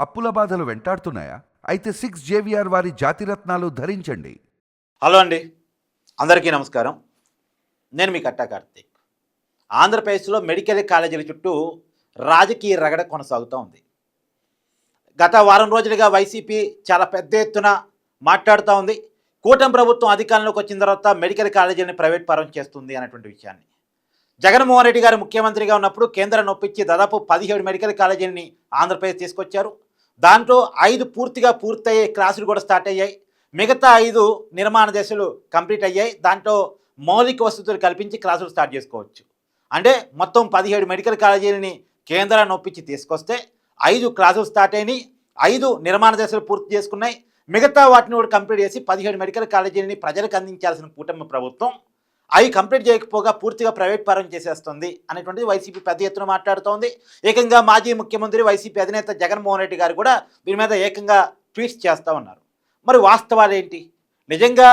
అప్పుల బాధలు వెంటాడుతున్నాయా? అయితే 6 జేవిఆర్ వారి జాతిరత్నాలు ధరించండి. హలో అండి, అందరికీ నమస్కారం. నేను మీ కట్టా కార్తీక్. ఆంధ్రప్రదేశ్లో మెడికల్ కాలేజీల చుట్టూ రాజకీయ రగడ కొనసాగుతూ ఉంది. గత వారం రోజులుగా వైసీపీ చాలా పెద్ద ఎత్తున మాట్లాడుతూ ఉంది. కూటమి ప్రభుత్వం అధికారంలోకి వచ్చిన తర్వాత మెడికల్ కాలేజీలను ప్రైవేట్ పరం చేస్తుంది అనేటువంటి విషయాన్ని. జగన్మోహన్ రెడ్డి గారు ముఖ్యమంత్రిగా ఉన్నప్పుడు కేంద్రాన్ని ఒప్పించి దాదాపు 17 మెడికల్ కాలేజీలని ఆంధ్రప్రదేశ్ తీసుకొచ్చారు. దాంట్లో 5 పూర్తయ్యే క్లాసులు కూడా స్టార్ట్ అయ్యాయి. మిగతా 5 నిర్మాణ దశలు కంప్లీట్ అయ్యాయి. దాంట్లో మౌలిక వసతులు కల్పించి క్లాసులు స్టార్ట్ చేసుకోవచ్చు. అంటే మొత్తం 17 మెడికల్ కాలేజీలని కేంద్రాన్ని ఒప్పించి తీసుకొస్తే 5 క్లాసులు స్టార్ట్ అయినాయి, 5 నిర్మాణ దశలు పూర్తి చేసుకున్నాయి. మిగతా వాటిని కూడా కంప్లీట్ చేసి 17 మెడికల్ కాలేజీలని ప్రజలకు అందించాల్సిన కూటమి ప్రభుత్వం అవి కంప్లీట్ చేయకపోగా పూర్తిగా ప్రైవేట్ పరం చేసేస్తుంది అనేటువంటిది వైసీపీ పెద్ద ఎత్తున మాట్లాడుతోంది. ఏకంగా మాజీ ముఖ్యమంత్రి వైసీపీ అధినేత జగన్మోహన్ రెడ్డి గారు కూడా దీని మీద ఏకంగా ట్వీట్స్ చేస్తూ ఉన్నారు. మరి వాస్తవాలు ఏంటి? నిజంగా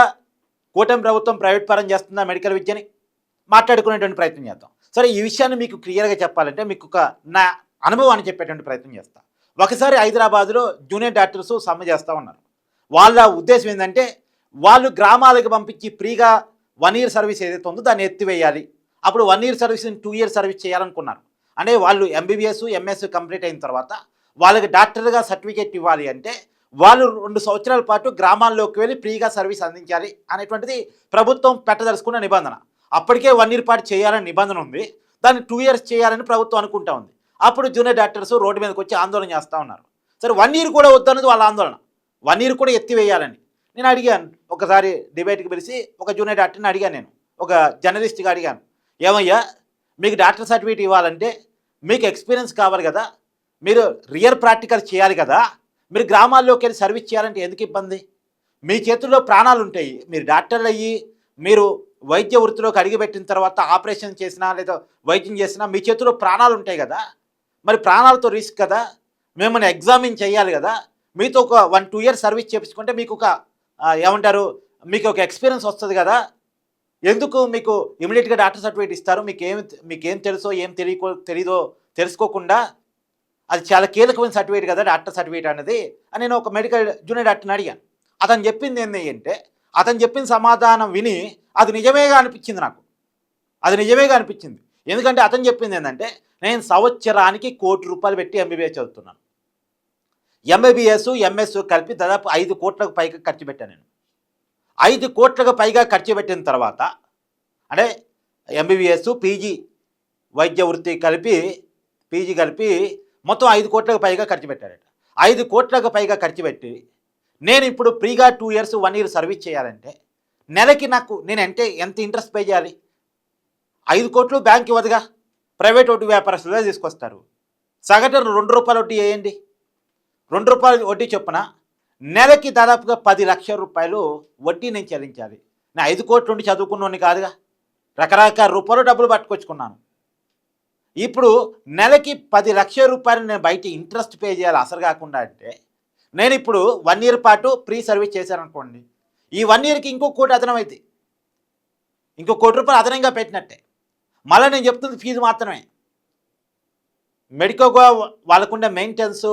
కూటమి ప్రభుత్వం ప్రైవేట్ పరం చేస్తుందా మెడికల్ విద్యని? మాట్లాడుకునేటువంటి ప్రయత్నం చేద్దాం. సరే, ఈ విషయాన్ని మీకు క్లియర్గా చెప్పాలంటే మీకు ఒక నా అనుభవాన్ని చెప్పేటువంటి ప్రయత్నం చేస్తాను. ఒకసారి హైదరాబాద్లో జూనియర్ డాక్టర్స్ సమ్మె చేస్తూ ఉన్నారు. వాళ్ళ ఉద్దేశం ఏంటంటే వాళ్ళు గ్రామాలకు పంపించి ఫ్రీగా 1 ఇయర్ సర్వీస్ ఏదైతే ఉందో దాన్ని ఎత్తివేయాలి. అప్పుడు 1 ఇయర్ సర్వీస్ని 2 ఇయర్ సర్వీస్ చేయాలనుకున్నారు. అంటే వాళ్ళు ఎంబీబీఎస్ ఎంఎస్ కంప్లీట్ అయిన తర్వాత వాళ్ళకి డాక్టర్గా సర్టిఫికేట్ ఇవ్వాలి అంటే వాళ్ళు 2 సంవత్సరాల పాటు గ్రామాల్లోకి వెళ్ళి ఫ్రీగా సర్వీస్ అందించాలి అనేటువంటిది ప్రభుత్వం పెట్టదలుచుకున్న నిబంధన. అప్పటికే 1 ఇయర్ పాటు చేయాలని నిబంధన ఉంది. దాన్ని 2 ఇయర్స్ చేయాలని ప్రభుత్వం అనుకుంటా ఉంది. అప్పుడు జూనియర్ డాక్టర్స్ రోడ్డు మీదకి వచ్చి ఆందోళన చేస్తూ ఉన్నారు. సరే, 1 ఇయర్ కూడా వద్దన్నది వాళ్ళ ఆందోళన. 1 ఇయర్ కూడా ఎత్తివేయాలని నేను అడిగాను. ఒకసారి డిబేట్కి పిలిచి ఒక జూనియర్ డాక్టర్ని అడిగాను. నేను ఒక జర్నలిస్ట్గా అడిగాను, ఏమయ్యా మీకు డాక్టర్ సర్టిఫికేట్ ఇవ్వాలంటే మీకు ఎక్స్పీరియన్స్ కావాలి కదా, మీరు రియల్ ప్రాక్టికల్ చేయాలి కదా, మీరు గ్రామాల్లోకి వెళ్ళి సర్వీస్ చేయాలంటే ఎందుకు ఇబ్బంది? మీ చేతుల్లో ప్రాణాలు ఉంటాయి. మీరు డాక్టర్లు అయ్యి మీరు వైద్య వృత్తిలోకి అడిగిపెట్టిన తర్వాత ఆపరేషన్ చేసినా లేదా వైద్యం చేసినా మీ చేతుల్లో ప్రాణాలు ఉంటాయి కదా, మరి ప్రాణాలతో రిస్క్ కదా, మిమ్మల్ని ఎగ్జామిన్ చేయాలి కదా, మీతో ఒక 1-2 ఇయర్స్ సర్వీస్ చేయించుకుంటే మీకు ఒక ఏమంటారు, మీకు ఒక ఎక్స్పీరియన్స్ వస్తుంది కదా, ఎందుకు మీకు ఇమీడియట్గా డాక్టర్ సర్టిఫికేట్ ఇస్తారు? మీకేం తెలుసో ఏం తెలీదో తెలుసుకోకుండా అది చాలా కీలకమైన సర్టిఫికేట్ కదా డాక్టర్ సర్టిఫికేట్ అనేది అని నేను ఒక మెడికల్ జూనియర్ డాక్టర్ని అడిగాను. అతను చెప్పింది ఏంటి అంటే, అతను చెప్పిన సమాధానం విని అది నిజమేగా అనిపించింది నాకు. అది నిజమేగా అనిపించింది. ఎందుకంటే అతను చెప్పింది ఏంటంటే, నేను సంవత్సరానికి ₹1 కోటి పెట్టి ఎంబీబీఎస్ చదువుతున్నాను. ఎంబీబీఎస్ ఎంఎస్ కలిపి దాదాపు 5 కోట్లకు పైగా ఖర్చు పెట్టాను నేను. 5 కోట్లకు పైగా ఖర్చు పెట్టిన తర్వాత అంటే ఎంబీబీఎస్ పీజీ వైద్య వృత్తి కలిపి పీజీ కలిపి మొత్తం 5 కోట్లకు పైగా ఖర్చు పెట్టాడట. 5 కోట్లకు పైగా ఖర్చు పెట్టి నేను ఇప్పుడు ఫ్రీగా 2 ఇయర్స్ 1 ఇయర్ సర్వీస్ చేయాలంటే నెలకి నేను ఎంత ఇంట్రెస్ట్ పే చేయాలి? 5 కోట్లు బ్యాంక్ ఇవ్వదుగా, ప్రైవేట్ వడ్డీ వ్యాపారస్తులుగా తీసుకొస్తారు. సగటున ₹2 వడ్డీ వేయండి. ₹2 వడ్డీ చొప్పున నెలకి దాదాపుగా ₹10 లక్షల వడ్డీ నేను చెల్లించాలి. నేను 5 కోట్ల నుండి చదువుకున్నోని కాదుగా, రకరకాల రూపాయలు డబ్బులు పట్టుకొచ్చుకున్నాను. ఇప్పుడు నెలకి ₹10 లక్షల నేను బయట ఇంట్రెస్ట్ పే చేయాలి అసలు కాకుండా. అంటే నేను ఇప్పుడు 1 ఇయర్ పాటు ఫ్రీ సర్వీస్ చేశాను అనుకోండి, ఈ 1 ఇయర్కి ఇంకో కోటి అదనం అయితే ఇంకో ₹1 కోటి అదనంగా పెట్టినట్టే. మళ్ళీ నేను చెప్తుంది ఫీజు మాత్రమే. మెడికోగా వాళ్ళకుండే మెయింటెనెన్స్,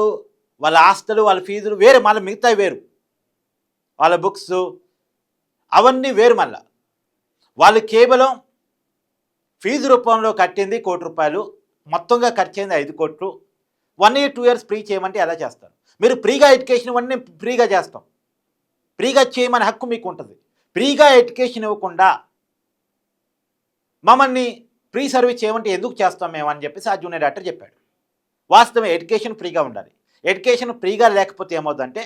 వాళ్ళ ఆస్తులు, వాళ్ళ ఫీజులు వేరు, మళ్ళీ మిగతావి వేరు, వాళ్ళ బుక్స్ అవన్నీ వేరు. మళ్ళీ వాళ్ళు కేవలం ఫీజు రూపంలో కట్టింది ₹1 కోటి, మొత్తంగా ఖర్చు అయింది 5 కోట్లు. 1 ఇయర్ 2 ఇయర్స్ ఫ్రీ చేయమంటే ఎలా చేస్తారు? మీరు ఫ్రీగా ఎడ్యుకేషన్ ఇవన్నీ ఫ్రీగా చేస్తాం, ఫ్రీగా చేయమని హక్కు మీకు ఉంటుంది. ఫ్రీగా ఎడ్యుకేషన్ ఇవ్వకుండా మమ్మల్ని ఫ్రీ సర్వీస్ చేయమంటే ఎందుకు చేస్తాం మేము అని చెప్పేసి ఆ జూనియర్ డాక్టర్ చెప్పాడు. వాస్తవం, ఎడ్యుకేషన్ ఫ్రీగా ఉండాలి. ఎడ్యుకేషన్ ఫ్రీగా లేకపోతే ఏమవుతుందంటే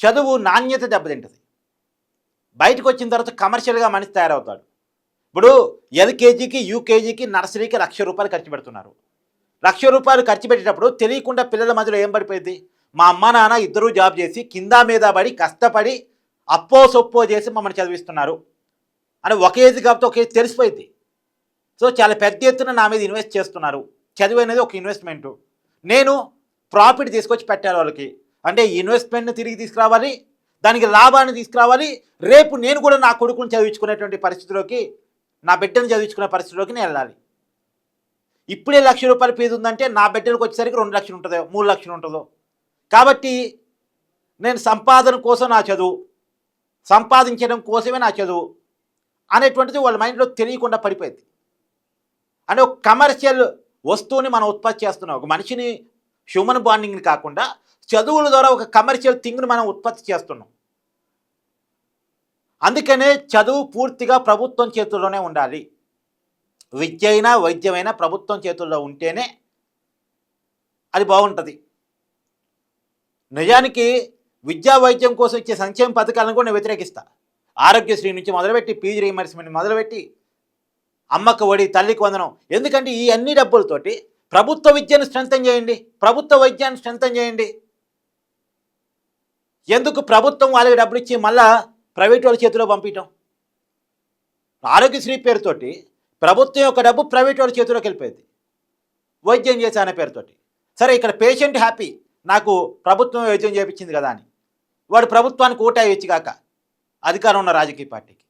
చదువు నాణ్యత దెబ్బతింటుంది. బయటకు వచ్చిన తర్వాత కమర్షియల్గా మనిషి తయారవుతాడు. ఇప్పుడు ఎల్కేజీకి యూకేజీకి నర్సరీకి ₹1,00,000 ఖర్చు పెడుతున్నారు. ₹1,00,000 ఖర్చు పెట్టేటప్పుడు తెలియకుండా పిల్లల మధ్యలో ఏం పడిపోయింది? మా అమ్మ నాన్న ఇద్దరూ జాబ్ చేసి కింద మీద పడి కష్టపడి అప్పో సొప్పో చేసి మమ్మల్ని చదివిస్తున్నారు అని ఒక ఏజ్ కాబట్టి ఒక ఏజ్ తెలిసిపోయింది. సో చాలా పెద్ద ఎత్తున నా మీద ఇన్వెస్ట్ చేస్తున్నారు. చదువు అనేది ఒక ఇన్వెస్ట్మెంటు. నేను ప్రాఫిట్ తీసుకొచ్చి పెట్టాలి వాళ్ళకి. అంటే ఇన్వెస్ట్మెంట్ని తిరిగి తీసుకురావాలి, దానికి లాభాన్ని తీసుకురావాలి. రేపు నేను కూడా నా కొడుకుని చదివించుకునేటువంటి పరిస్థితిలోకి, నా బిడ్డను చదివించుకునే పరిస్థితిలోకి నేను వెళ్ళాలి. ఇప్పుడే ₹1,00,000 ఫీజు ఉందంటే నా బిడ్డలకు వచ్చేసరికి 2 లక్షలు ఉంటుందో 3 లక్షలు ఉంటుందో కాబట్టి నేను సంపాదన కోసం నా చదువు, సంపాదించడం కోసమే నా చదువు అనేటువంటిది వాళ్ళ మైండ్లో తెలియకుండా పడిపోయింది. అంటే ఒక కమర్షియల్ వస్తువుని మనం ఉత్పత్తి చేస్తున్నాం. ఒక మనిషిని హ్యూమన్ బాండింగ్ని కాకుండా చదువుల ద్వారా ఒక కమర్షియల్ థింగ్ని మనం ఉత్పత్తి చేస్తున్నాం. అందుకనే చదువు పూర్తిగా ప్రభుత్వం చేతుల్లోనే ఉండాలి. విద్య అయినా వైద్యమైనా ప్రభుత్వం చేతుల్లో ఉంటేనే అది బాగుంటుంది. నిజానికి విద్యా వైద్యం కోసం ఇచ్చే సంక్షేమ పథకాలను కూడా నేను వ్యతిరేకిస్తా. ఆరోగ్యశ్రీ నుంచి మొదలుపెట్టి ఫీజు రీయింబర్స్మెంట్ మొదలుపెట్టి అమ్మకు ఒడి, తల్లికి వందనం. ఎందుకంటే ఈ అన్ని డబ్బులతోటి ప్రభుత్వ విద్యను స్ట్రెంథెన్ చేయండి, ప్రభుత్వ వైద్యాన్ని స్ట్రెంథెన్ చేయండి. ఎందుకు ప్రభుత్వం వాళ్ళకి డబ్బులు ఇచ్చి మళ్ళా ప్రైవేట్ వాళ్ళ చేతిలో పంపించడం? ఆరోగ్యశ్రీ పేరుతోటి ప్రభుత్వం యొక్క డబ్బు ప్రైవేట్ వాళ్ళ చేతిలోకి వెళ్ళిపోయింది వైద్యం చేసే అనే పేరుతోటి. సరే, ఇక్కడ పేషెంట్ హ్యాపీ, నాకు ప్రభుత్వం వైద్యం చేయించింది కదా అని వాడు ప్రభుత్వానికి ఓటేయచ్చు కాక, అధికారం ఉన్న రాజకీయ పార్టీకి,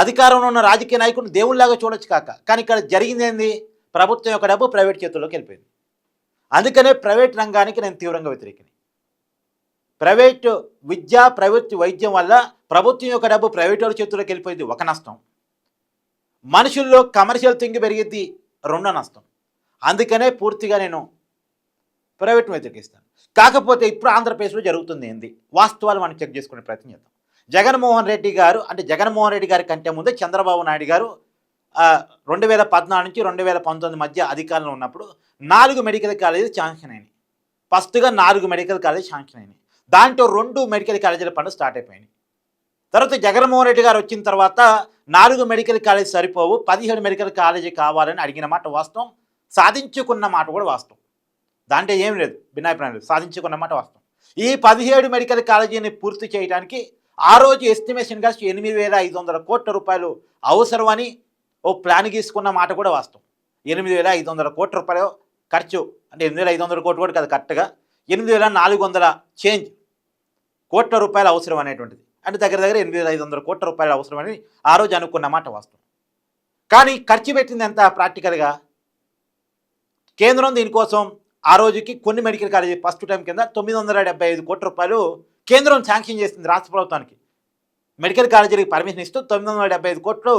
అధికారంలో ఉన్న రాజకీయ నాయకుడిని దేవుళ్ళలాగా చూడొచ్చు కాక. కానీ ఇక్కడ జరిగింది ఏంది? ప్రభుత్వం యొక్క డబ్బు ప్రైవేట్ చేతుల్లోకి వెళ్ళిపోయింది. అందుకనే ప్రైవేట్ రంగానికి నేను తీవ్రంగా వ్యతిరేకిని. ప్రైవేట్ విద్య, ప్రైవేట్ వైద్యం వల్ల ప్రభుత్వం యొక్క డబ్బు ప్రైవేట్ వాళ్ళ చేతుల్లోకి వెళ్ళిపోయింది, ఒక నష్టం. మనుషుల్లో కమర్షియల్ థింగ్ పెరిగిద్ది, రెండో నష్టం. అందుకనే పూర్తిగా నేను ప్రైవేట్ను వ్యతిరేకిస్తాను. కాకపోతే ఇప్పుడు ఆంధ్రప్రదేశ్లో జరుగుతుంది ఏంది, వాస్తవాలు మనం చెక్ చేసుకునే ప్రయత్నం చేద్దాం. జగన్మోహన్ రెడ్డి గారు, అంటే జగన్మోహన్ రెడ్డి గారి కంటే ముందే చంద్రబాబు నాయుడు గారు 2014 నుంచి 2019 మధ్య అధికారంలో ఉన్నప్పుడు 4 మెడికల్ కాలేజీలు శాంక్షన్ అయినాయి. ఫస్ట్గా 4 మెడికల్ కాలేజీ శాంక్షన్ అయినాయి. దాంట్లో 2 మెడికల్ కాలేజీల పనులు స్టార్ట్ అయిపోయినాయి. తర్వాత జగన్మోహన్ రెడ్డి గారు వచ్చిన తర్వాత 4 మెడికల్ కాలేజీ సరిపోవు, 17 మెడికల్ కాలేజీ కావాలని అడిగిన మాట వాస్తవం, సాధించుకున్న మాట కూడా వాస్తవం. దాంట్లో ఏం లేదు, భిన్నాభిప్రాయం లేదు, సాధించుకున్న మాట వాస్తవం. ఈ 17 మెడికల్ కాలేజీని పూర్తి చేయడానికి ఆ రోజు ఎస్టిమేషన్గా 8,500 కోట్ల రూపాయలు అవసరమని ఓ ప్లాన్ గీసుకున్న మాట కూడా వాస్తవం. 8,500 కోట్ల రూపాయలు ఖర్చు, అంటే 8,500 కోట్లు కూడా కాదు, కరెక్ట్గా 8,400 చేంజ్ కోట్ల రూపాయలు అవసరం అనేటువంటిది. అంటే దగ్గర 8,500 కోట్ల రూపాయలు అవసరమని ఆ రోజు అనుకున్న మాట వాస్తవం. కానీ ఖర్చు పెట్టింది ఎంత? ప్రాక్టికల్గా కేంద్రం దీనికోసం ఆ రోజుకి కొన్ని మెడికల్ కాలేజీ ఫస్ట్ టైం కింద 975 కోట్ల రూపాయలు కేంద్రం శాంక్షన్ చేసింది రాష్ట్ర ప్రభుత్వానికి. మెడికల్ కాలేజీలకు పర్మిషన్ ఇస్తూ 975 కోట్లు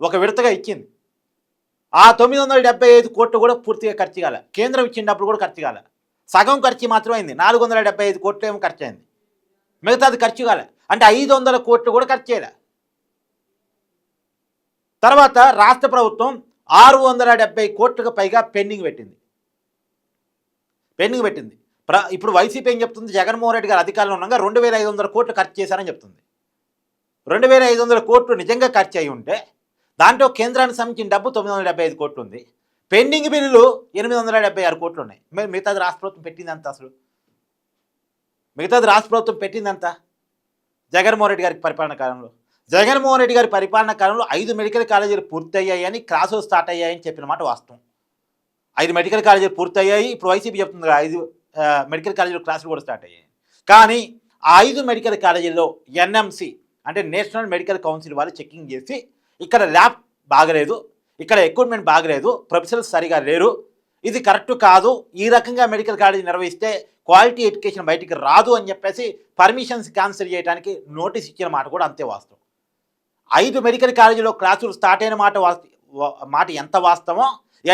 ఒక విడతగా ఇచ్చింది. ఆ 975 కోట్లు కూడా పూర్తిగా ఖర్చు కాలే, కేంద్రం ఇచ్చినప్పుడు కూడా ఖర్చు కాలే, సగం ఖర్చు మాత్రం అయింది. 475 కోట్లు ఏమో ఖర్చు అయింది, మిగతాది ఖర్చు కాలే. అంటే 500 కోట్లు కూడా ఖర్చు చేయలే. తర్వాత రాష్ట్ర ప్రభుత్వం 670 కోట్లకు పైగా పెండింగ్ పెట్టింది. ఇప్పుడు వైసీపీ ఏం చెప్తుంది? జగన్మోహన్ రెడ్డి గారు అధికారంలో ఉండగా 2,500 కోట్లు ఖర్చు చేశారని చెప్తుంది. 2,500 కోట్లు నిజంగా ఖర్చు అయి ఉంటే దాంట్లో కేంద్రానికి సంబంధించిన డబ్బు 975 కోట్లు ఉంది, పెండింగ్ బిల్లులు 876 కోట్లు ఉన్నాయి. మిగతాది రాష్ట్ర ప్రభుత్వం పెట్టిందంత? అసలు మిగతాది రాష్ట్ర ప్రభుత్వం పెట్టిందంత జగన్మోహన్ రెడ్డి గారికి పరిపాలన కాలంలో. జగన్మోహన్ రెడ్డి గారి పరిపాలన కాలంలో 5 మెడికల్ కాలేజీలు పూర్తయ్యాయని, క్లాసులు స్టార్ట్ అయ్యాయని చెప్పిన మాట వాస్తవం. 5 మెడికల్ కాలేజీలు పూర్తయ్యాయి. ఇప్పుడు వైసీపీ చెప్తుంది 5 మెడికల్ కాలేజీలో క్లాసులు కూడా స్టార్ట్ అయ్యాయి. కానీ ఆ 5 మెడికల్ కాలేజీల్లో ఎన్ఎంసి అంటే నేషనల్ మెడికల్ కౌన్సిల్ వాళ్ళు చెకింగ్ చేసి ఇక్కడ ల్యాబ్ బాగలేదు, ఇక్కడ ఎక్విప్మెంట్ బాగలేదు, ప్రొఫెసర్స్ సరిగా లేరు, ఇది కరెక్ట్ కాదు, ఈ రకంగా మెడికల్ కాలేజీ నిర్వహిస్తే క్వాలిటీ ఎడ్యుకేషన్ బయటికి రాదు అని చెప్పేసి పర్మిషన్స్ క్యాన్సిల్ చేయడానికి నోటీస్ ఇచ్చిన మాట కూడా అంతే వాస్తవం. 5 మెడికల్ కాలేజీలో క్లాసులు స్టార్ట్ అయిన మాట ఎంత వాస్తవమో,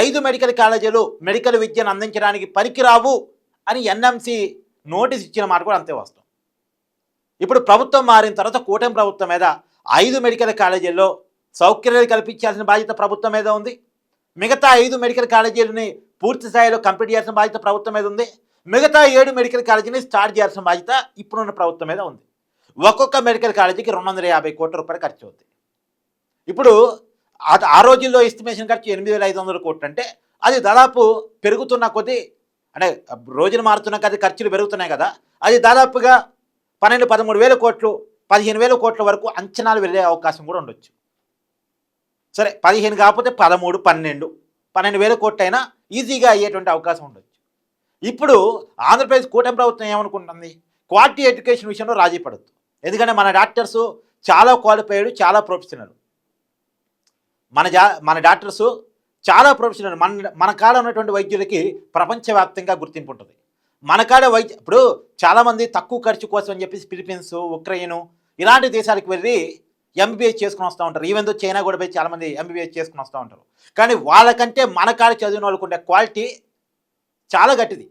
5 మెడికల్ కాలేజీలు మెడికల్ విద్యను అందించడానికి పనికిరావు అని ఎన్ఎంసి నోటీస్ ఇచ్చిన మాట కూడా అంతే వాస్తవం. ఇప్పుడు ప్రభుత్వం మారిన తర్వాత కూటమి ప్రభుత్వం మీద 5 మెడికల్ కాలేజీల్లో సౌకర్యాలు కల్పించాల్సిన బాధ్యత ప్రభుత్వం మీద ఉంది. మిగతా 5 మెడికల్ కాలేజీలని పూర్తి స్థాయిలో కంప్లీట్ చేయాల్సిన బాధ్యత ప్రభుత్వం మీద ఉంది. మిగతా 7 మెడికల్ కాలేజీని స్టార్ట్ చేయాల్సిన బాధ్యత ఇప్పుడున్న ప్రభుత్వం మీద ఉంది. ఒక్కొక్క మెడికల్ కాలేజీకి 250 కోట్ల రూపాయలు ఖర్చు అవుతుంది. ఇప్పుడు ఆ రోజుల్లో ఎస్టిమేషన్ ఖర్చు 8,500 కోట్లు అంటే అది దాదాపు పెరుగుతున్న కొద్దీ, అంటే రోజులు మారుతున్న కొద్దీ ఖర్చులు పెరుగుతున్నాయి కదా, అది దాదాపుగా 12-13 వేల కోట్లు 15,000 కోట్ల వరకు అంచనాలు వెళ్ళే అవకాశం కూడా ఉండొచ్చు. సరే, 15 కాకపోతే 13, 12,000 కోట్లు అయినా ఈజీగా అయ్యేటువంటి అవకాశం ఉండొచ్చు. ఇప్పుడు ఆంధ్రప్రదేశ్ కూటమి ప్రభుత్వం ఏమనుకుంటుంది? క్వాలిటీ ఎడ్యుకేషన్ విషయంలో రాజీ పడద్దు. ఎందుకంటే మన డాక్టర్స్ చాలా క్వాలిఫైడ్, చాలా ప్రొఫెషనల్. మన డాక్టర్స్ చాలా ప్రొఫెషనల్. మన కాలం ఉన్నటువంటి వైద్యులకి ప్రపంచవ్యాప్తంగా గుర్తింపు ఉంటుంది. మన కాడ వైద్య ఇప్పుడు చాలామంది తక్కువ ఖర్చు కోసం అని చెప్పేసి ఫిలిప్పీన్స్, ఉక్రెయిన్ ఇలాంటి దేశాలకు వెళ్ళి ఎంబీబీఎస్ చేసుకుని వస్తూ ఉంటారు. ఈవెన్ దో చైనా కూడా పోయి చాలామంది ఎంబీబీఎస్ చేసుకుని వస్తూ ఉంటారు. కానీ వాళ్ళకంటే మన కాడ చదివిన వాళ్ళకు ఉండే క్వాలిటీ చాలా గట్టిది.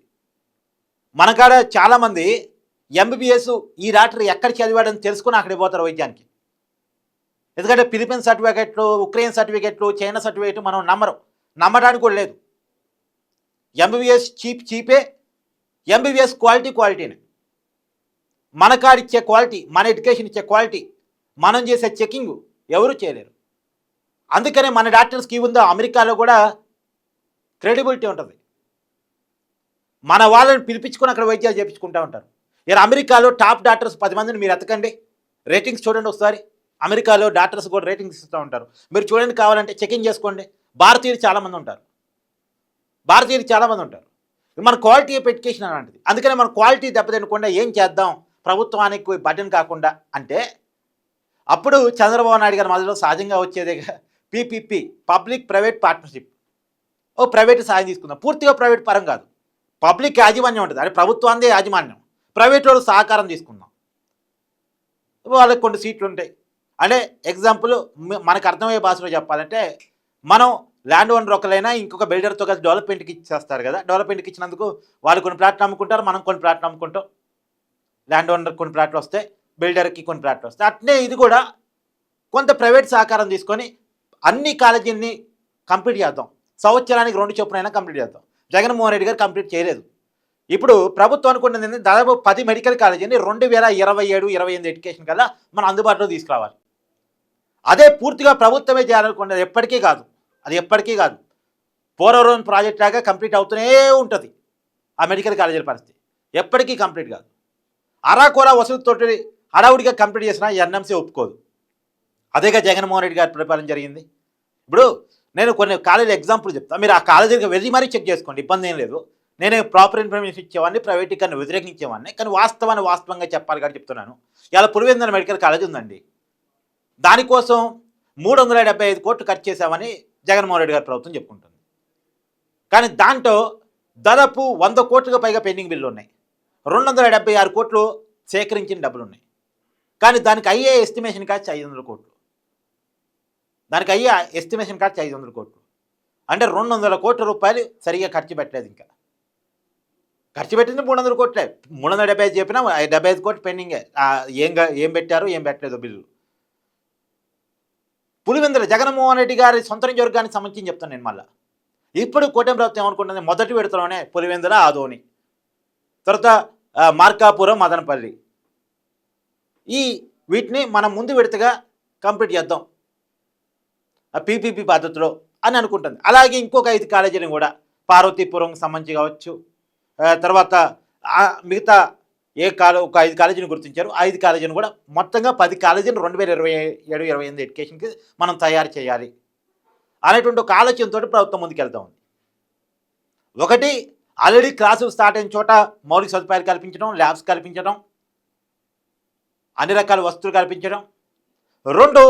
మన కాడ చాలామంది ఎంబీబీఎస్ ఈ డాక్టర్ ఎక్కడ చదివాడని తెలుసుకుని అక్కడికి పోతారు వైద్యానికి. ఎందుకంటే ఫిలిప్పీన్స్ సర్టిఫికెట్లు, ఉక్రెయిన్ సర్టిఫికెట్లు, చైనా సర్టిఫికెట్ మనం నమ్మడానికి కూడా లేదు. ఎంబీబీఎస్ చీపే, ఎంబీబీఎస్ క్వాలిటీనే. మన కాడిచ్చే క్వాలిటీ, మన ఎడ్యుకేషన్ ఇచ్చే క్వాలిటీ, మనం చేసే చెకింగ్ ఎవరు చేయలేరు. అందుకనే మన డాక్టర్స్కి ఉందో అమెరికాలో కూడా క్రెడిబిలిటీ ఉంటుంది. మన వాళ్ళని పిలిపించుకొని అక్కడ వైద్యాలు చేయించుకుంటూ ఉంటారు. ఇలా అమెరికాలో టాప్ డాక్టర్స్ 10 మందిని మీరు ఎతకండి, రేటింగ్స్ చూడండి ఒకసారి. అమెరికాలో డాక్టర్స్ కూడా రేటింగ్స్ ఇస్తూ ఉంటారు. మీరు చూడండి, కావాలంటే చెకింగ్ చేసుకోండి. భారతీయులు చాలామంది ఉంటారు. మన క్వాలిటీ ఆఫ్ ఎడ్యుకేషన్ అలాంటిది. అందుకనే మన క్వాలిటీ దెబ్బతినకుండా ఏం చేద్దాం ప్రభుత్వానికి బటన్ కాకుండా అంటే అప్పుడు చంద్రబాబు నాయుడు గారి మధ్యలో సహజంగా వచ్చేదే పీపీపీ, పబ్లిక్ ప్రైవేట్ పార్ట్నర్షిప్. ఓ ప్రైవేట్ సాయం తీసుకుందాం, పూర్తిగా ప్రైవేట్ పరం కాదు, పబ్లిక్ యాజమాన్యం ఉంటుంది, అంటే ప్రభుత్వాందే యాజమాన్యం, ప్రైవేట్ వాళ్ళు సహకారం తీసుకుందాం. వాళ్ళకి కొన్ని సీట్లు ఉంటాయి. అంటే ఎగ్జాంపుల్ మనకు అర్థమయ్యే భాషలో చెప్పాలంటే, మనం ల్యాండ్ ఓనర్ ఒకరైనా ఇంకొక బిల్డర్తో కలిసి డెవలప్మెంట్కి ఇచ్చేస్తారు కదా. డెవలప్మెంట్కి ఇచ్చినందుకు వాళ్ళు కొన్ని ప్లాట్లు అమ్ముకుంటారు, మనం కొన్ని ప్లాట్లు అమ్ముకుంటాం. ల్యాండ్ ఓనర్కి కొన్ని ప్లాట్లు వస్తాయి, బిల్డర్కి కొన్ని ప్లాట్లు వస్తాయి. అట్నే ఇది కూడా కొంత ప్రైవేట్ సహకారం తీసుకొని అన్ని కాలేజీలని కంప్లీట్ చేద్దాం. సంవత్సరానికి 2 చొప్పునైనా కంప్లీట్ చేద్దాం. జగన్మోహన్ రెడ్డి గారు కంప్లీట్ చేయలేదు. ఇప్పుడు ప్రభుత్వం అనుకుంటుంది దాదాపు 10 మెడికల్ కాలేజీని 2027-28 ఎడ్యుకేషన్ కల్లా మనం అందుబాటులో తీసుకురావాలి. అదే పూర్తిగా ప్రభుత్వమే చేయాలనుకున్నది ఎప్పటికీ కాదు. పోలవరం ప్రాజెక్ట్ లాగా కంప్లీట్ అవుతూనే ఉంటుంది. ఆ మెడికల్ కాలేజీల పరిస్థితి ఎప్పటికీ కంప్లీట్ కాదు. అరాకొరా వసూలుతోటి హడావుడిగా కంప్లీట్ చేసినా ఎన్ఎంసీ ఒప్పుకోదు. అదేగా జగన్మోహన్ రెడ్డి గారి పరిపాలన జరిగింది. ఇప్పుడు నేను కొన్ని కాలేజీ ఎగ్జాంపుల్ చెప్తాను, మీరు ఆ కాలేజీకి వెళ్ళి మరీ చెక్ చేసుకోండి, ఇబ్బంది ఏం లేదు. నేనే ప్రాపర్ ఇన్ఫర్మేషన్ ఇచ్చేవాడిని, ప్రైవేటీకరణ వ్యతిరేకించేవాడిని, కానీ వాస్తవంగా చెప్పాలి కాబట్టి చెప్తున్నాను. ఇలా పులివెందుల మెడికల్ కాలేజ్ ఉందండి, దానికోసం 375 కోట్లు ఖర్చు చేశామని జగన్మోహన్ రెడ్డి గారి ప్రభుత్వం చెప్పుకుంటుంది. కానీ దాంట్లో దాదాపు 100 కోట్లుగా పైగా పెండింగ్ బిల్లు ఉన్నాయి, 276 కోట్లు సేకరించిన డబ్బులు ఉన్నాయి. కానీ దానికి అయ్యే ఎస్టిమేషన్ ఖర్చు 500 కోట్లు. అంటే 200 కోట్ల రూపాయలు సరిగా ఖర్చు పెట్టలేదు. ఇంకా ఖర్చు పెట్టింది 300 కోట్లే. 375 చెప్పినా 75 కోట్లు పెండింగే. ఏం పెట్టలేదో బిల్లు. పులివెందుల జగన్మోహన్ రెడ్డి గారి సొంత నియోజకవర్గానికి సంబంధించి చెప్తాను నేను. మళ్ళీ ఇప్పుడు కూటమి ప్రభుత్వం ఏమనుకుంటుంది, మొదటి విడతలోనే పులివెందుల, ఆదోని, తర్వాత మార్కాపురం, మదనపల్లి, వీటిని మనం ముందు విడతగా కంప్లీట్ చేద్దాం పీపీపీ పద్ధతిలో అని అనుకుంటుంది. అలాగే ఇంకొక 5 కాలేజీలను కూడా పార్వతీపురం సంబంధించి కావచ్చు, తర్వాత మిగతా ఒక 5 కాలేజీని గుర్తించారు. 5 కాలేజీని కూడా మొత్తంగా 10 కాలేజీలు 2027-28 ఎడ్యుకేషన్కి మనం తయారు చేయాలి అనేటువంటి ఒక ఆలోచనతో ప్రభుత్వం ముందుకెళ్తా ఉంది. ఒకటి, ఆల్రెడీ క్లాసులు స్టార్ట్ అయిన చోట మౌలిక సదుపాయాలు కల్పించడం, ల్యాబ్స్ కల్పించడం, అన్ని రకాల వస్తువులు కల్పించడం. 2,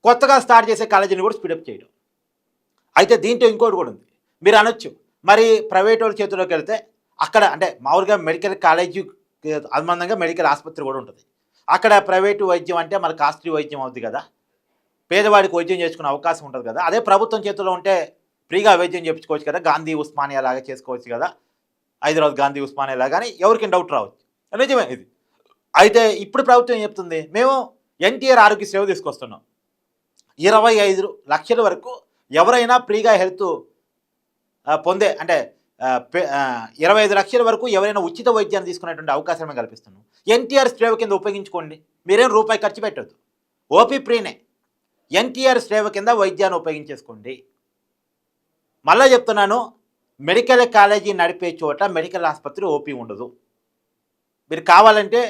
కొత్తగా స్టార్ట్ చేసే కాలేజీని కూడా స్పీడప్ చేయడం. అయితే దీంట్లో ఇంకోటి కూడా ఉంది. మీరు అనొచ్చు, మరి ప్రైవేట్ వాళ్ళ చేతిలోకి వెళ్తే అక్కడ అంటే మామూలుగా మెడికల్ కాలేజీ అనుబంధంగా మెడికల్ ఆసుపత్రి కూడా ఉంటుంది. అక్కడ ప్రైవేటు వైద్యం అంటే మన కాస్ట్లీ వైద్యం అవుతుంది కదా, పేదవాడికి వైద్యం చేసుకునే అవకాశం ఉంటుంది కదా. అదే ప్రభుత్వం చేతిలో ఉంటే ఫ్రీగా వైద్యం చేయించుకోవచ్చు కదా, గాంధీ ఉస్మానియా లాగా చేసుకోవచ్చు కదా, హైదరాబాద్ గాంధీ ఉస్మానియా లాగా అని ఎవరికి డౌట్ రావచ్చు. నిజమే ఇది. అయితే ఇప్పుడు ప్రభుత్వం ఏం చెప్తుంది, మేము ఎన్టీఆర్ ఆరోగ్య సేవ తీసుకొస్తున్నాం, 25 లక్షల వరకు ఎవరైనా ఫ్రీగా హెల్త్ పొందే అంటే 25 లక్షల వరకు ఎవరైనా ఉచిత వైద్యాన్ని తీసుకునేటువంటి అవకాశమే కల్పిస్తున్నాం. ఎన్టీఆర్ సేవ కింద ఉపయోగించుకోండి, మీరేం రూపాయి ఖర్చు పెట్టద్దు, ఓపీ ఫ్రీనే. ఎన్టీఆర్ సేవ కింద వైద్యాన్ని ఉపయోగించేసుకోండి. మళ్ళీ చెప్తున్నాను, మెడికల్ కాలేజీ నడిపే చోట మెడికల్ ఆసుపత్రి ఓపీ ఉండదు. మీరు కావాలంటే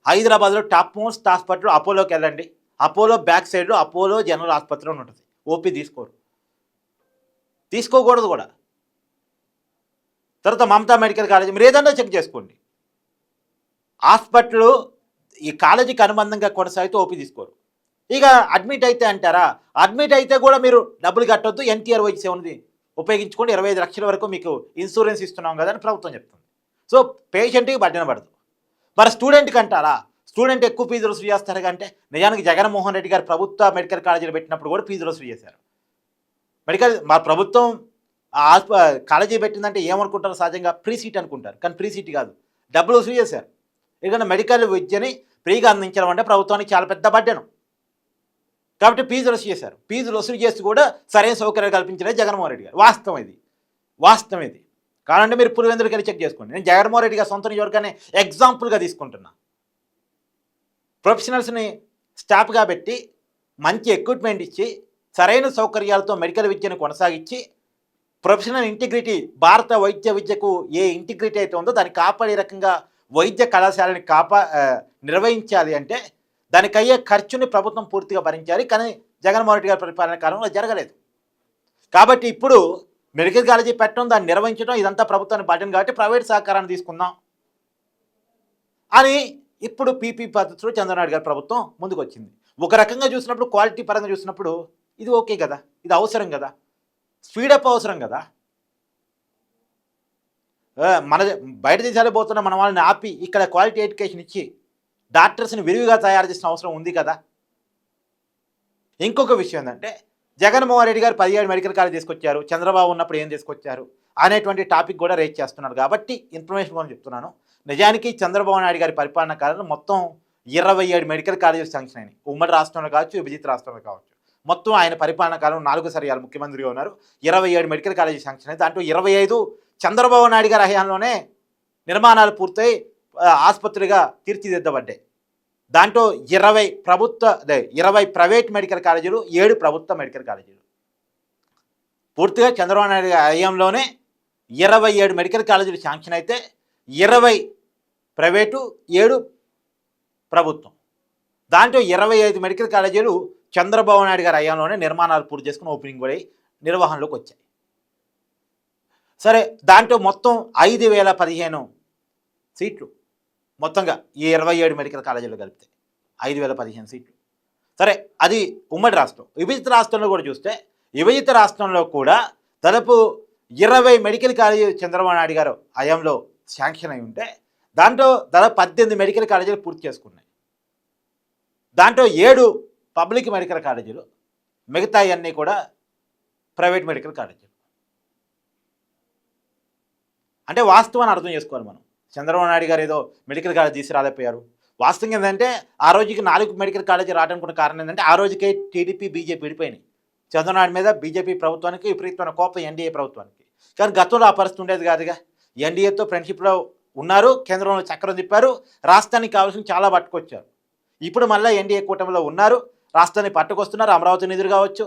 హైదరాబాద్లో టాప్ మోస్ట్ హాస్పిటల్ అపోలోకి వెళ్ళండి, అపోలో బ్యాక్ సైడ్లో అపోలో జనరల్ ఆసుపత్రిలో ఉంటుంది. ఓపీ తీసుకోకూడదు కూడా. తర్వాత మమతా మెడికల్ కాలేజ్ మీరు ఏదన్నా చెక్ చేసుకోండి. హాస్పిటల్ ఈ కాలేజీకి అనుబంధంగా కొనసాగితే ఓపీ తీసుకోరు. ఇక అడ్మిట్ అయితే అంటారా, అడ్మిట్ అయితే కూడా మీరు డబ్బులు కట్టొద్దు, ఎన్టీఆర్ వైద్య సేవని ఉపయోగించుకోండి, 25 లక్షల వరకు మీకు ఇన్సూరెన్స్ ఇస్తున్నాం కదా అని ప్రభుత్వం చెప్తుంది. సో పేషెంట్కి బడ్డన పడదు. మరి స్టూడెంట్కి అంటారా, స్టూడెంట్ ఎక్కువ ఫీజు వసూలు చేస్తారు అంటే నిజానికి జగన్మోహన్ రెడ్డి గారు ప్రభుత్వ మెడికల్ కాలేజీలు పెట్టినప్పుడు కూడా ఫీజు వసూలు చేశారు. మా ప్రభుత్వం కాలేజీ పెట్టిందంటే ఏమనుకుంటారు, సహజంగా ఫ్రీ సీట్ అనుకుంటారు, కానీ ఫ్రీ సీట్ కాదు, డబ్బులు వసూలు చేశారు. ఎందుకంటే మెడికల్ విద్యని ఫ్రీగా అందించడం అంటే ప్రభుత్వానికి చాలా పెద్ద బడ్డను. కాబట్టి ఫీజులు వసూలు చేశారు. ఫీజులు వసూలు చేసి కూడా సరైన సౌకర్యాలు కల్పించలేదు జగన్మోహన్ రెడ్డి గారు. వాస్తవం ఇది కావాలంటే మీరు పులివెందులకి వెళ్ళి చెక్ చేసుకోండి. నేను జగన్మోహన్ రెడ్డి గారు సొంత నియోజకవర్గాన్ని ఎగ్జాంపుల్గా తీసుకుంటున్నా. ప్రొఫెషనల్స్ని స్టాఫ్గా పెట్టి మంచి ఎక్విప్మెంట్ ఇచ్చి సరైన సౌకర్యాలతో మెడికల్ విద్యను కొనసాగించి ప్రొఫెషనల్ ఇంటిగ్రిటీ, భారత వైద్య విద్యకు ఏ ఇంటిగ్రిటీ అయితే ఉందో దాన్ని కాపాడే రకంగా వైద్య కళాశాలని నిర్వహించాలి అంటే దానికి అయ్యే ఖర్చుని ప్రభుత్వం పూర్తిగా భరించాలి. కానీ జగన్మోహన్ రెడ్డి గారి పరిపాలన కాలంలో జరగలేదు. కాబట్టి ఇప్పుడు మెడికల్ కాలేజీ పెట్టడం, దాన్ని నిర్వహించడం ఇదంతా ప్రభుత్వాన్ని బడ్డను కాబట్టి ప్రైవేట్ సహకారాన్ని తీసుకుందాం అని ఇప్పుడు పీపీ పద్ధతిలో చంద్రబాబు గారి ప్రభుత్వం ముందుకు వచ్చింది. ఒక రకంగా చూసినప్పుడు, క్వాలిటీ పరంగా చూసినప్పుడు ఇది ఓకే కదా, ఇది అవసరం కదా, స్పీడప్ అవసరం కదా. మన బయట దేశాలు పోతున్న మన వాళ్ళని ఆపి ఇక్కడ క్వాలిటీ ఎడ్యుకేషన్ ఇచ్చి డాక్టర్స్ని విరివిగా తయారు చేసిన అవసరం ఉంది కదా. ఇంకొక విషయం ఏంటంటే జగన్మోహన్ రెడ్డి గారు 17 మెడికల్ కాలేజ్ తీసుకొచ్చారు, చంద్రబాబు ఉన్నప్పుడు ఏం తీసుకొచ్చారు అనేటువంటి టాపిక్ కూడా రేజ్ చేస్తున్నారు. కాబట్టి ఇన్ఫర్మేషన్ కోసం చెప్తున్నాను. నిజానికి చంద్రబాబు నాయుడు గారి పరిపాలన కాలంలో మొత్తం 27 మెడికల్ కాలేజెస్ శాంక్షన్ అయినాయి. ఉమ్మడి రాష్ట్రంలో కావచ్చు, విభజిత రాష్ట్రంలో కావచ్చు. మొత్తం ఆయన పరిపాలన కాలం 4 సరియాలు ముఖ్యమంత్రిగా ఉన్నారు. 27 మెడికల్ కాలేజీ శాంక్షన్ అయింది. దాంట్లో 25 చంద్రబాబు నాయుడు గారి హయాంలోనే నిర్మాణాలు పూర్తయి ఆసుపత్రిగా తీర్చిదిద్దబడ్డాయి. దాంట్లో 20 ప్రైవేట్ మెడికల్ కాలేజీలు, 7 ప్రభుత్వ మెడికల్ కాలేజీలు. పూర్తిగా చంద్రబాబు నాయుడు గారి హయాంలోనే 27 మెడికల్ కాలేజీలు శాంక్షన్ అయితే 20 ప్రైవేటు, 7 ప్రభుత్వం. దాంట్లో 25 మెడికల్ కాలేజీలు చంద్రబాబు నాయుడు గారి హయాంలోనే నిర్మాణాలు పూర్తి చేసుకుని ఓపెనింగ్ కూడా నిర్వహణలోకి వచ్చాయి. సరే, దాంట్లో మొత్తం 5015 సీట్లు మొత్తంగా ఈ 27 మెడికల్ కాలేజీలు కలిపితే 5015 సీట్లు. సరే, అది ఉమ్మడి రాష్ట్రం. విభజిత రాష్ట్రంలో కూడా చూస్తే విభజిత రాష్ట్రంలో కూడా దాదాపు 20 మెడికల్ కాలేజీలు చంద్రబాబు నాయుడు గారు హయాంలో శాంక్షన్ అయి ఉంటే దాంట్లో దాదాపు 18 మెడికల్ కాలేజీలు పూర్తి చేసుకున్నాయి. దాంట్లో 7 పబ్లిక్ మెడికల్ కాలేజీలు, మిగతా అన్నీ కూడా ప్రైవేట్ మెడికల్ కాలేజీలు. అంటే వాస్తవాన్ని అర్థం చేసుకోవాలి మనం. చంద్రబాబు నాయుడు గారు ఏదో మెడికల్ కాలేజ్ తీసుకురాలేకపోయారు. వాస్తవం ఏంటంటే ఆ రోజుకి 4 మెడికల్ కాలేజీ రావడానికి కారణం ఏంటంటే ఆ రోజుకే టీడీపీ, బీజేపీ విడిపోయినాయి. చంద్రబాబు నాయుడు మీద బీజేపీ ప్రభుత్వానికి విపరీతమైన కోపం ఎన్డీఏ ప్రభుత్వానికి. కానీ గతంలో ఆ పరిస్థితి ఉండేది కాదుగా. ఎన్డీఏతో ఫ్రెండ్షిప్లో ఉన్నారు, కేంద్రంలో చక్రం తిప్పారు, రాష్ట్రానికి కావాల్సిన చాలా పట్టుకొచ్చారు. ఇప్పుడు మళ్ళీ ఎన్డీఏ కూటమిలో ఉన్నారు, రాష్ట్రాన్ని పట్టుకొస్తున్నారు. అమరావతి నిధులు కావచ్చు,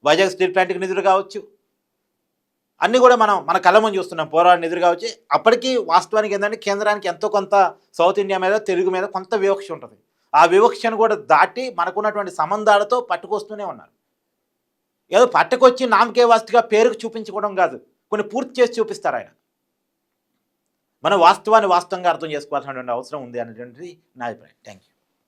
వైజాగ్ స్టీల్ ప్లాంట్కి నిధులు కావచ్చు, అన్నీ కూడా మన కళ్ళ ముందు చూస్తున్నాం. పోరాడు నిధులు కావచ్చు. అప్పటికీ వాస్తవానికి ఏంటంటే కేంద్రానికి ఎంతో కొంత సౌత్ ఇండియా మీద, తెలుగు మీద కొంత వివక్ష ఉంటుంది. ఆ వివక్షను కూడా దాటి మనకున్నటువంటి సంబంధాలతో పట్టుకొస్తూనే ఉన్నారు. ఏదో పట్టుకొచ్చి నామకే వాస్తుగా పేరుకు చూపించుకోవడం కాదు, కొన్ని పూర్తి చేసి చూపిస్తారు ఆయన. మన వాస్తవాన్ని వాస్తవంగా అర్థం చేసుకోవాల్సినటువంటి అవసరం ఉంది అనేటువంటిది నా అభిప్రాయం. Thank you.